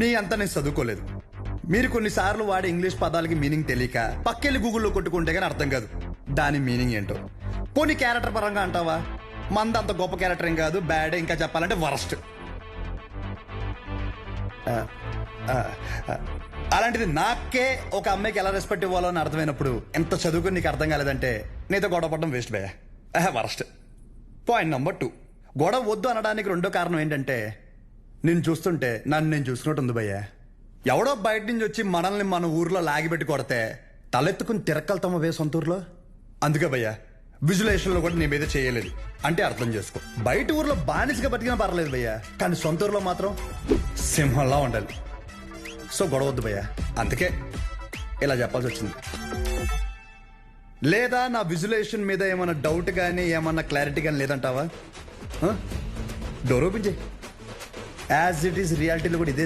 నీ అంతా నేను చదువుకోలేదు. మీరు కొన్నిసార్లు వాడే ఇంగ్లీష్ పదాలకి మీనింగ్ తెలియక పక్కెళ్ళి గూగుల్లో కొట్టుకుంటే గానీ అర్థం కాదు దాని మీనింగ్ ఏంటో. పోనీ క్యారెక్టర్ పరంగా అంటావా, మంద అంత గొప్ప క్యారెక్టర్ ఏం కాదు, బ్యాడ్, ఇంకా చెప్పాలంటే వరస్ట్. అలాంటిది నాకే ఒక అమ్మాయికి ఎలా రెస్పెక్ట్ ఇవ్వాలో అని అర్థమైనప్పుడు ఎంత చదువుకుని నీకు అర్థం కాలేదంటే నీతో గొడవ పడడం వేస్ట్ భయ్యా, వరస్ట్. పాయింట్ నెంబర్ 2, గొడవ వద్దు అనడానికి రెండో కారణం ఏంటంటే నేను చూస్తుంటే నన్ను నేను చూసుకున్నట్టు ఉంది భయ్యా. ఎవడో బయట నుంచి వచ్చి మనల్ని మన ఊర్లో లాగిపెట్టి కొడితే తలెత్తుకుని తిరక్కలుతామా వే సొంత ఊర్లో. అందుకే భయ్యా విజులేషన్లో కూడా నీ మీద చేయలేదు అంటే అర్థం చేసుకో. బయట ఊర్లో బానిసగా బతికినా పర్లేదు భయ్యా, కానీ సొంత ఊర్లో మాత్రం సింహంలా ఉండాలి. సో గొడవద్దు భయ్యా, అందుకే ఇలా చెప్పాల్సి వచ్చింది. లేదా నా విజులేషన్ మీద ఏమైనా డౌట్ కానీ ఏమన్నా క్లారిటీ కానీ లేదంటావా? డోర్ ఓపెన్ చేయి. యాజ్ ఇట్ ఈస్ రియాలిటీలో కూడా ఇదే